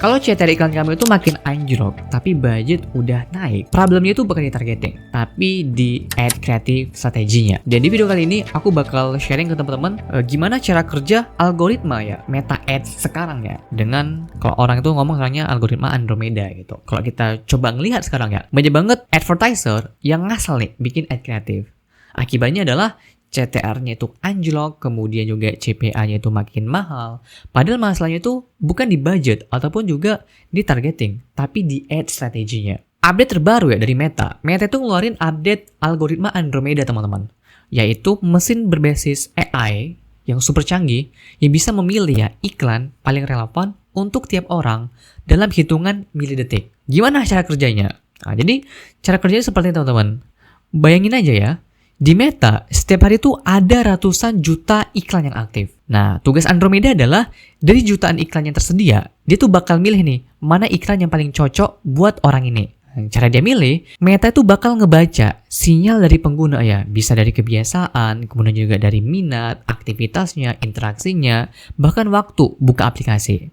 Kalau CTR iklan kamu itu makin anjlok, tapi budget udah naik, problemnya itu bukan di targeting, tapi di ad kreatif strateginya. Dan di video kali ini, aku bakal sharing ke teman-teman gimana cara kerja algoritma ya, meta ads sekarang ya. Dengan, kalau orang itu ngomong caranya algoritma Andromeda gitu. Kalau kita coba ngelihat sekarang ya, banyak banget advertiser yang ngasal nih bikin ad kreatif. Akibatnya adalah CTR-nya itu anjlok, kemudian juga CPA-nya itu makin mahal. Padahal masalahnya itu bukan di budget ataupun juga di targeting, tapi di ad strateginya. Update terbaru ya dari Meta. Meta itu ngeluarin update algoritma Andromeda, teman-teman. Yaitu mesin berbasis AI yang super canggih yang bisa memilih ya iklan paling relevan untuk tiap orang dalam hitungan milidetik. Gimana cara kerjanya? Nah, jadi cara kerjanya seperti ini, teman-teman. Bayangin aja ya. Di Meta, setiap hari itu ada ratusan juta iklan yang aktif. Nah, tugas Andromeda adalah dari jutaan iklan yang tersedia, dia tuh bakal milih nih, mana iklan yang paling cocok buat orang ini. Cara dia milih, Meta itu bakal ngebaca sinyal dari pengguna ya, bisa dari kebiasaan, kemudian juga dari minat, aktivitasnya, interaksinya, bahkan waktu buka aplikasi.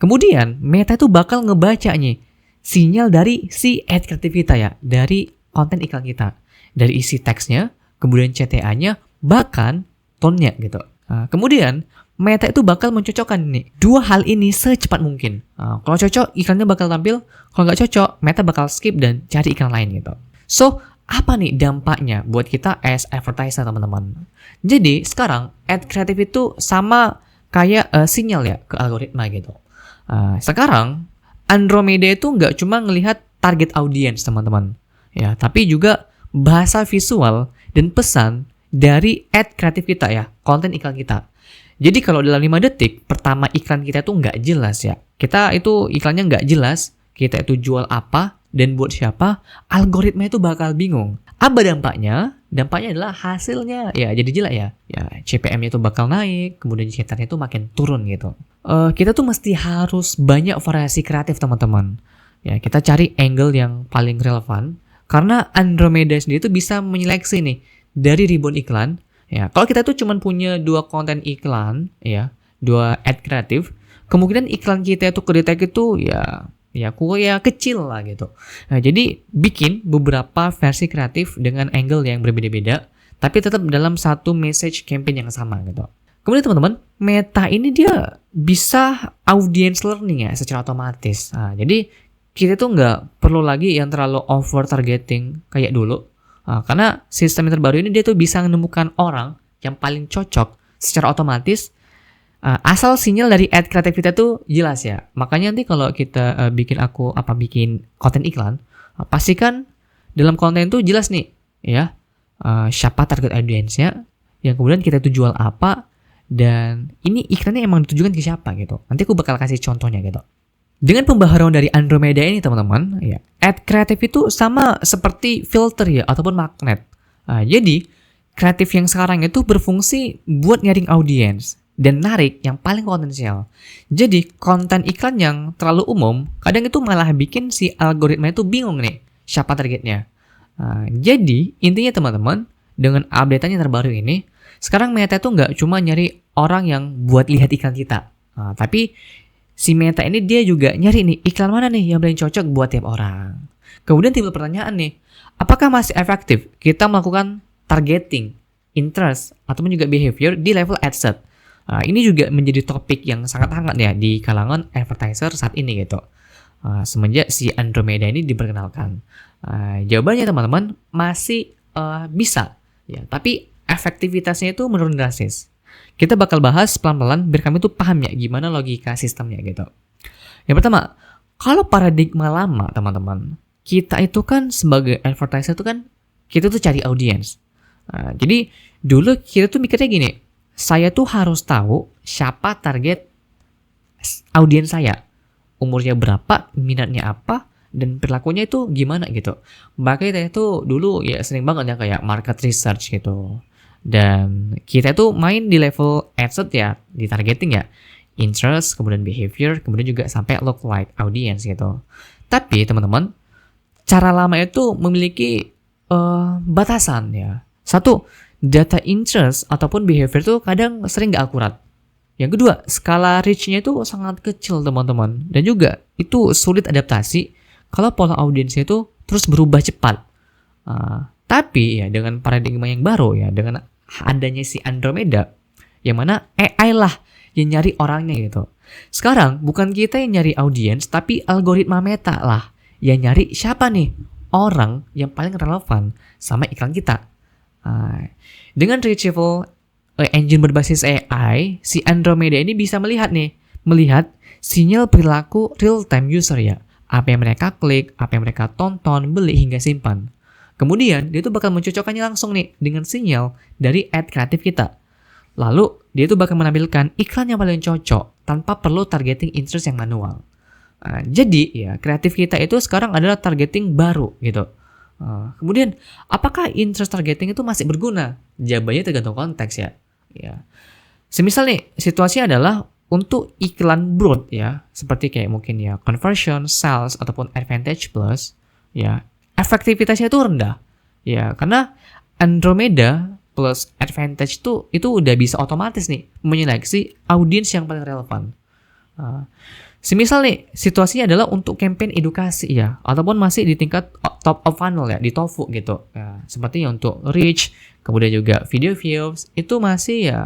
Kemudian, Meta itu bakal ngebaca nih, sinyal dari si ad kreatif kita ya, dari konten iklan kita. Dari isi teksnya, kemudian CTA-nya, bahkan tone-nya gitu. Nah, kemudian Meta itu bakal mencocokkan nih dua hal ini secepat mungkin. Nah, kalau cocok iklannya bakal tampil, kalau nggak cocok Meta bakal skip dan cari iklan lain gitu. So, apa nih dampaknya buat kita as advertiser, teman-teman? Jadi sekarang ad kreatif itu sama kayak sinyal ya ke algoritma gitu. Sekarang Andromeda itu nggak cuma ngelihat target audience, teman-teman, ya, tapi juga bahasa visual dan pesan dari ad kreatif kita ya, konten iklan kita. Jadi kalau dalam 5 detik, pertama iklan kita tuh nggak jelas ya. Kita itu iklannya nggak jelas, kita itu jual apa dan buat siapa, algoritma itu bakal bingung. Apa dampaknya? Dampaknya adalah hasilnya ya jadi jelek ya. Ya CPM-nya itu bakal naik, kemudian CTR-nya itu makin turun gitu. Kita tuh mesti harus banyak variasi kreatif, teman-teman. Ya, kita cari angle yang paling relevan. Karena Andromeda sendiri itu bisa menyeleksi nih dari ribuan iklan. Ya, kalau kita tuh cuma punya 2 konten iklan, ya, 2 ad kreatif, kemungkinan iklan kita itu kedetek itu ya kecil lah gitu. Nah, jadi bikin beberapa versi kreatif dengan angle yang berbeda-beda, tapi tetap dalam satu message campaign yang sama gitu. Kemudian teman-teman, Meta ini dia bisa audience learning ya secara otomatis. Nah, jadi kita tuh nggak perlu lagi yang terlalu over targeting kayak dulu. Karena sistem yang terbaru ini dia tuh bisa menemukan orang yang paling cocok secara otomatis asal sinyal dari ad kreatif kita tuh jelas ya. Makanya nanti kalau kita bikin konten iklan, pastikan dalam konten tuh jelas nih ya, siapa target audience-nya, yang kemudian kita tuh jual apa, dan ini iklannya emang ditujukan ke siapa gitu. Nanti aku bakal kasih contohnya gitu. Dengan pembaharuan dari Andromeda ini, teman-teman, ya, ad kreatif itu sama seperti filter ya ataupun magnet. Jadi kreatif yang sekarang itu berfungsi buat nyaring audiens dan narik yang paling potensial. Jadi konten iklan yang terlalu umum kadang itu malah bikin si algoritma itu bingung nih siapa targetnya. Jadi intinya, teman-teman, dengan update-nya terbaru ini, sekarang Meta itu nggak cuma nyari orang yang buat lihat iklan kita, tapi si Meta ini dia juga nyari nih iklan mana nih yang paling cocok buat tiap orang. Kemudian timbul pertanyaan nih, apakah masih efektif kita melakukan targeting, interest, ataupun juga behavior di level ad set? Ini juga menjadi topik yang sangat hangat ya di kalangan advertiser saat ini gitu. Semenjak si Andromeda ini diperkenalkan. Jawabannya, teman-teman, masih bisa ya, tapi efektivitasnya itu menurun drastis. Kita bakal bahas pelan-pelan biar kami tuh paham ya gimana logika sistemnya gitu. Yang pertama, kalau paradigma lama, teman-teman, kita itu kan sebagai advertiser itu kan kita tuh cari audiens. Jadi dulu kita tuh mikirnya gini, saya tuh harus tahu siapa target audiens saya, umurnya berapa, minatnya apa, dan perilakunya itu gimana gitu. Makanya itu dulu ya sering banget ya kayak market research gitu. Dan kita tuh main di level adset ya, di targeting ya, interest, kemudian behavior, kemudian juga sampai lookalike audience gitu. Tapi teman-teman, cara lama itu memiliki batasan ya. Satu, data interest ataupun behavior tuh kadang sering nggak akurat. Yang kedua, skala reach-nya itu sangat kecil teman-teman. Dan juga itu sulit adaptasi kalau pola audiensnya itu terus berubah cepat. Tapi ya dengan paradigma yang baru ya, dengan adanya si Andromeda, yang mana AI lah yang nyari orangnya gitu. Sekarang bukan kita yang nyari audiens, tapi algoritma Meta lah yang nyari siapa nih orang yang paling relevan sama iklan kita. Dengan retrieval engine berbasis AI, si Andromeda ini bisa melihat sinyal perilaku real-time user ya. Apa yang mereka klik, apa yang mereka tonton, beli, hingga simpan. Kemudian, dia tuh bakal mencocokkannya langsung nih dengan sinyal dari ad kreatif kita. Lalu, dia tuh bakal menampilkan iklan yang paling cocok tanpa perlu targeting interest yang manual. Jadi, ya kreatif kita itu sekarang adalah targeting baru gitu. Kemudian, apakah interest targeting itu masih berguna? Jawabannya tergantung konteks ya. Semisal nih, situasinya adalah untuk iklan broad ya, seperti kayak mungkin ya conversion, sales, ataupun advantage plus, ya efektivitasnya itu rendah. Ya, karena Andromeda plus advantage itu udah bisa otomatis nih menyeleksi audiens yang paling relevan. Semisal nih, situasinya adalah untuk campaign edukasi ya, ataupun masih di tingkat top of funnel ya, di TOFU gitu. Ya, seperti untuk reach, kemudian juga video views, itu masih ya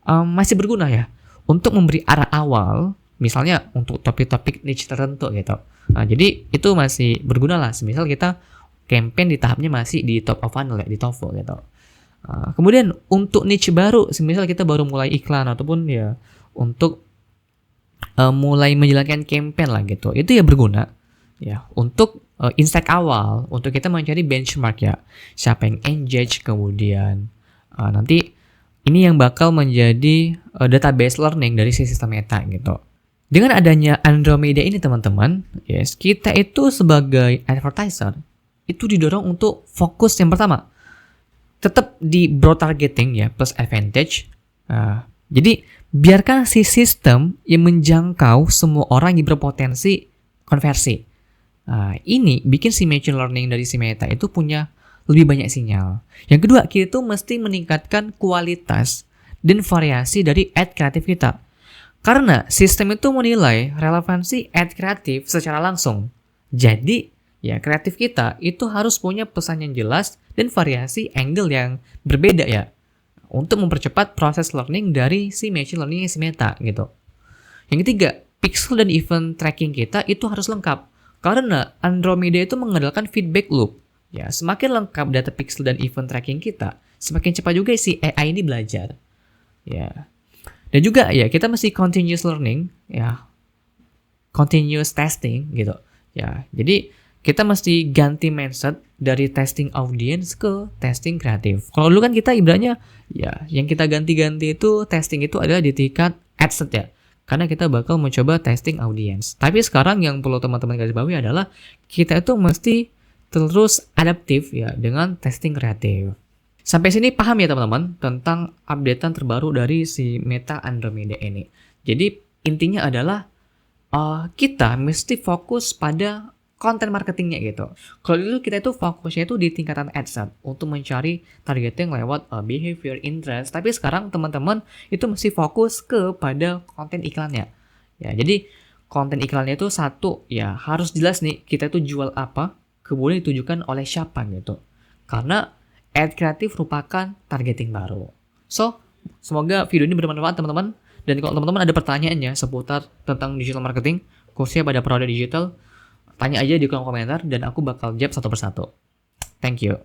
masih berguna ya untuk memberi arah awal, misalnya untuk topik-topik niche tertentu gitu. Jadi itu masih berguna lah, semisal kita campaign di tahapnya masih di top of funnel ya, di TOFU gitu. Kemudian untuk niche baru, semisal kita baru mulai iklan ataupun ya untuk mulai menjalankan campaign lah gitu, itu ya berguna ya untuk insight awal, untuk kita mencari benchmark ya, siapa yang engage, kemudian nanti ini yang bakal menjadi database learning dari si sistem Meta gitu. Dengan adanya Andromeda ini teman-teman, yes, kita itu sebagai advertiser itu didorong untuk fokus yang pertama tetap di broad targeting ya plus advantage. Jadi biarkan si sistem yang menjangkau semua orang yang berpotensi konversi. Ini bikin si machine learning dari si Meta itu punya lebih banyak sinyal. Yang kedua, kita tuh mesti meningkatkan kualitas dan variasi dari ad kreatif kita. Karena sistem itu menilai relevansi ad kreatif secara langsung. Jadi, ya kreatif kita itu harus punya pesan yang jelas dan variasi angle yang berbeda ya, untuk mempercepat proses learning dari si machine learning si Meta gitu. Yang ketiga, pixel dan event tracking kita itu harus lengkap. Karena Andromeda itu mengandalkan feedback loop. Ya, semakin lengkap data pixel dan event tracking kita, semakin cepat juga si AI ini belajar. Ya. Dan juga ya kita mesti continuous learning, ya. Continuous testing gitu. Ya. Jadi kita mesti ganti mindset dari testing audience ke testing kreatif. Kalau dulu kan kita ibaratnya ya yang kita ganti-ganti itu testing itu adalah di tingkat ad set ya. Karena kita bakal mencoba testing audience. Tapi sekarang yang perlu teman-teman garis bawahi adalah kita itu mesti terus adaptif ya dengan testing kreatif. Sampai sini paham ya teman-teman tentang updatean terbaru dari si Meta Andromeda ini. Jadi intinya adalah kita mesti fokus pada konten marketingnya gitu. Kalau dulu kita itu fokusnya itu di tingkatan adset untuk mencari targeting lewat behavior interest. Tapi sekarang teman-teman itu mesti fokus kepada konten iklannya. Ya, jadi konten iklannya itu satu ya harus jelas nih kita itu jual apa, kemudian ditujukan oleh siapa gitu. Karena ad kreatif merupakan targeting baru. So, semoga video ini bermanfaat teman-teman. Dan kalau teman-teman ada pertanyaannya seputar tentang digital marketing, khususnya pada produk digital, tanya aja di kolom komentar dan aku bakal jawab satu persatu. Thank you.